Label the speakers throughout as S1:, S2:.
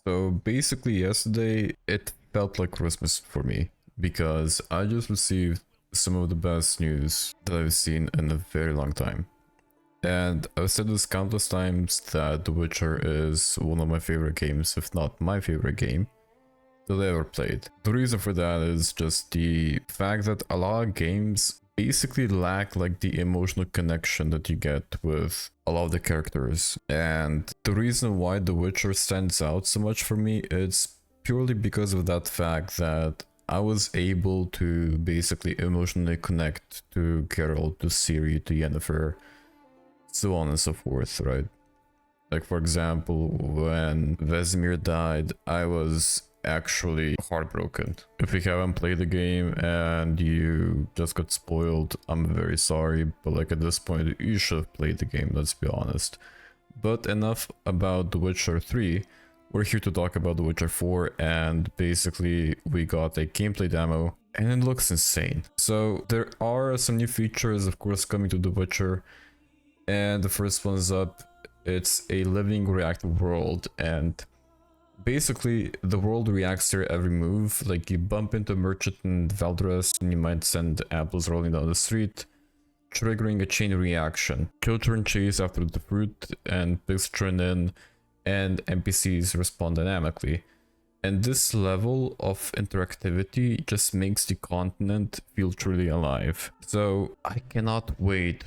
S1: So basically yesterday it felt like Christmas for me because I just received some of the best news that I've seen in a very long time. And I've said this countless times that The Witcher is one of my favorite games, if not my favorite game that I ever played. The reason for that is just the fact that a lot of games basically lack like the emotional connection that you get with a lot of the characters. And the reason why The Witcher stands out so much for me is purely because of that fact that I was able to basically emotionally connect to Geralt, to Ciri, to Yennefer, so on and so forth, right? Like for example, when Vesemir died, I was actually heartbroken. If you haven't played the game and you just got spoiled, I'm very sorry, but like at this point you should have played the game, let's be honest. But enough about The Witcher 3. We're here to talk about The Witcher 4, and basically we got a gameplay demo and it looks insane. So there are some new features of course coming to The Witcher, and the first one is up. It's a living reactive world, and basically the world reacts to your every move. Like you bump into a merchant in Valdres and you might send apples rolling down the street, triggering a chain reaction. Children chase after the fruit and pigs turn in, and NPCs respond dynamically. And this level of interactivity just makes the continent feel truly alive. So I cannot wait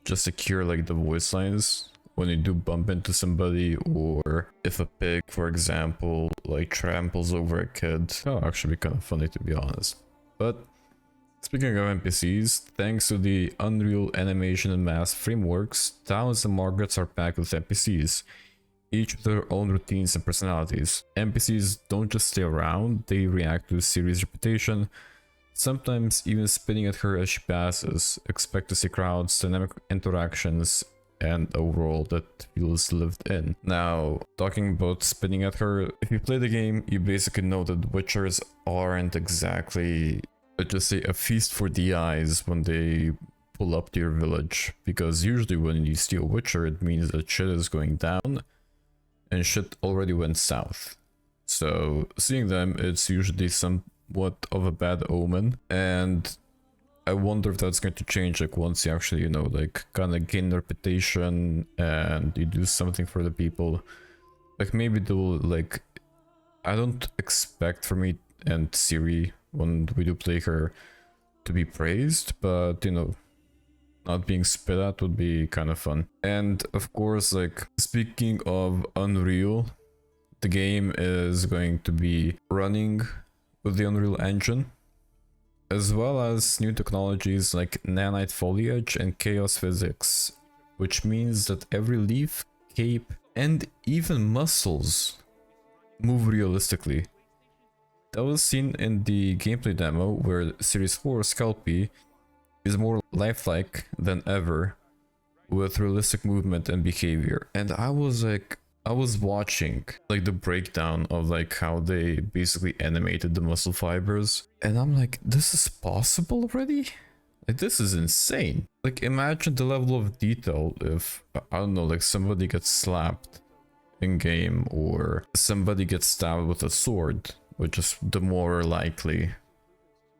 S1: just to hear like the voice lines when you do bump into somebody, or if a pig, for example, like tramples over a kid. That'll actually be kind of funny, to be honest. But speaking of NPCs, thanks to the Unreal Animation and Math frameworks, towns and markets are packed with NPCs, each with their own routines and personalities. NPCs don't just stay around, they react to Ciri's reputation, sometimes even spitting at her as she passes. Expect to see crowds, dynamic interactions, and a world that feels lived in. Now, talking about spitting at her, if you play the game, you basically know that Witchers aren't exactly, let's just say, a feast for the eyes when they pull up to your village, because usually when you steal Witcher, it means that shit is going down, and shit already went south. So seeing them, it's usually somewhat of a bad omen, and I wonder if that's going to change like once you actually, you know, like kind of gain reputation and you do something for the people. Like maybe they'll like, I don't expect for me and Ciri when we do play her to be praised, but you know, not being spit at would be kind of fun. And of course, like speaking of Unreal, the game is going to be running with the Unreal Engine, as well as new technologies like nanite foliage and chaos physics, which means that every leaf, cape, and even muscles move realistically. That was seen in the gameplay demo where Series 4 Scalpy is more lifelike than ever, with realistic movement and behavior. And I was watching like the breakdown of like how they basically animated the muscle fibers, and I'm like, this is possible already? Like this is insane. Like imagine the level of detail if, I don't know, like somebody gets slapped in game or somebody gets stabbed with a sword, which is the more likely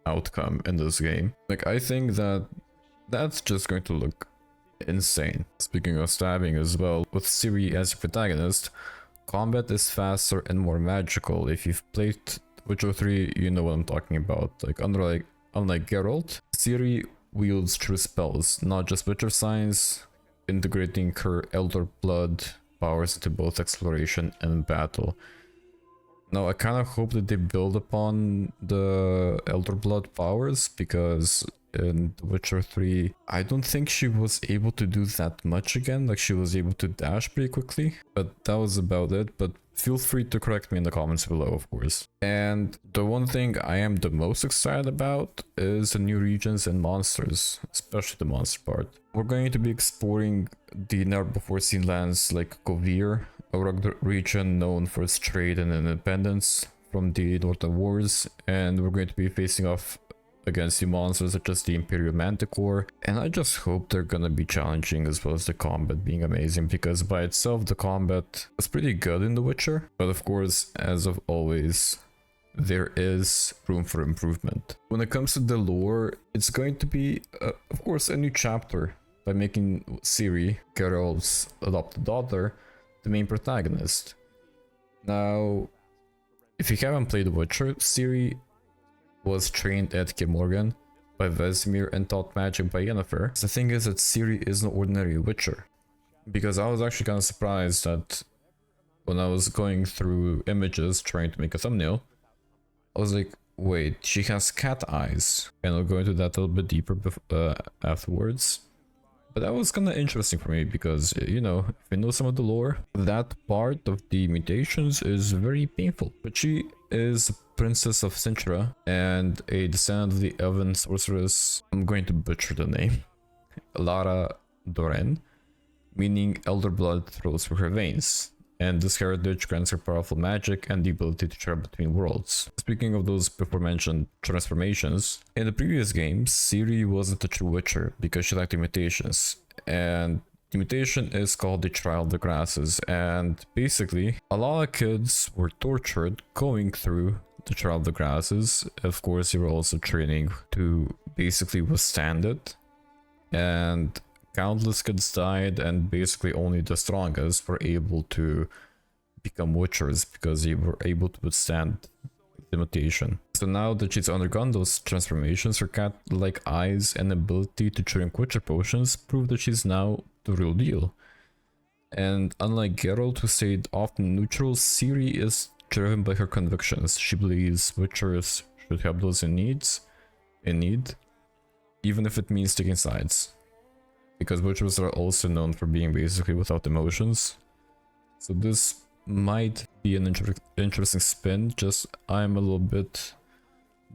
S1: outcome in this game. Like I think that that's just going to look insane. Speaking of stabbing as well, with Ciri as your protagonist, combat is faster and more magical. If you've played Witcher 3, you know what I'm talking about. Like unlike Geralt, Ciri wields true spells, not just Witcher signs, integrating her Elder Blood powers into both exploration and battle. Now I kind of hope that they build upon the Elder Blood powers, because in The Witcher 3, I don't think she was able to do that much again. Like she was able to dash pretty quickly, but that was about it. But feel free to correct me in the comments below, of course. And the one thing I am the most excited about is the new regions and monsters, especially the monster part. We're going to be exploring the never before seen lands like Kovir, a rugged region known for its trade and independence from the Northern Wars, and we're going to be facing off against the monsters such as the Imperial Manticore, and I just hope they're gonna be challenging as well as the combat being amazing, because by itself the combat was pretty good in The Witcher, but of course, as of always, there is room for improvement. When it comes to the lore, it's going to be, of course, a new chapter by making Ciri, Geralt's adopted daughter, the main protagonist. Now, if you haven't played The Witcher, Ciri was trained at Kaer Morhen by Vesemir and taught magic by Yennefer. The thing is that Ciri is no ordinary Witcher, because I was actually kind of surprised that when I was going through images trying to make a thumbnail, I was like, wait, she has cat eyes, and I'll go into that a little bit deeper afterwards. But that was kind of interesting for me because, you know, if you know some of the lore, that part of the mutations is very painful. But she is Princess of Sintra and a descendant of the elven sorceress, I'm going to butcher the name, Lara Dorren, meaning elder blood flows through her veins. And this heritage grants her powerful magic and the ability to travel between worlds. Speaking of those before mentioned transformations, in the previous games, Ciri wasn't a true Witcher because she lacked the mutations. And the mutation is called the Trial of the Grasses, and basically, a lot of kids were tortured going through the Trial of the Grasses. Of course, you were also training to basically withstand it. And countless kids died, and basically only the strongest were able to become Witchers because they were able to withstand the mutation. So now that she's undergone those transformations, her cat-like eyes and ability to drink Witcher potions prove that she's now the real deal. And unlike Geralt, who stayed often neutral, Ciri is driven by her convictions. She believes Witchers should help those in need, even if it means taking sides. Because Witchers are also known for being basically without emotions. So this might be an interesting spin, just I'm a little bit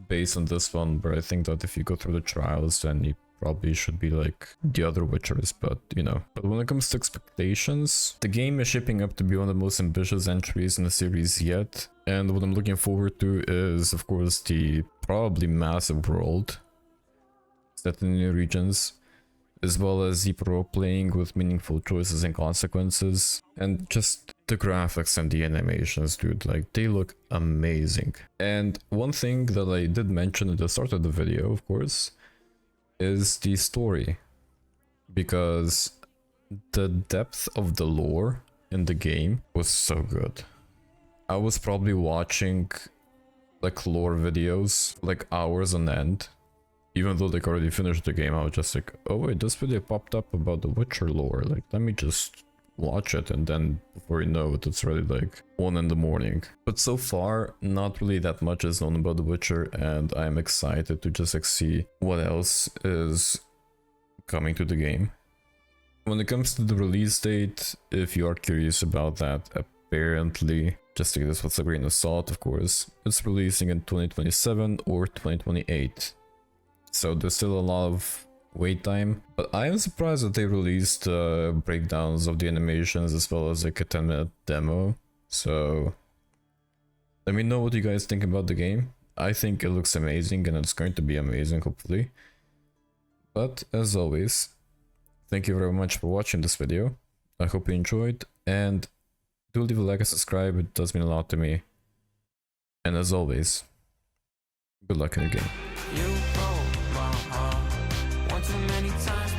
S1: based on this one, where I think that if you go through the trials, then you probably should be like the other Witchers, but you know. But when it comes to expectations, the game is shaping up to be one of the most ambitious entries in the series yet, and what I'm looking forward to is, of course, the probably massive world set in new regions, as well as deep role-playing with meaningful choices and consequences, and just the graphics and the animations, dude, like, they look amazing. And one thing that I did mention at the start of the video, of course, is the story, because the depth of the lore in the game was so good. I was probably watching like lore videos like hours on end. Even though they already finished the game, I was just like, oh wait, this video popped up about the Witcher lore, like let me just watch it, and then before you know it, it's already like 1 in the morning. But so far, not really that much is known about the Witcher, and I'm excited to just like see what else is coming to the game. When it comes to the release date, if you are curious about that, apparently, just take this with a grain of salt, of course, it's releasing in 2027 or 2028. So there's still a lot of wait time, but I am surprised that they released breakdowns of the animations as well as like a 10-minute demo. So let me know what you guys think about the game. I think it looks amazing, and it's going to be amazing, hopefully. But as always, thank you very much for watching this video. I hope you enjoyed, and do leave a like and subscribe, it does mean a lot to me. And as always, good luck in the game.
S2: You broke my heart one too many times.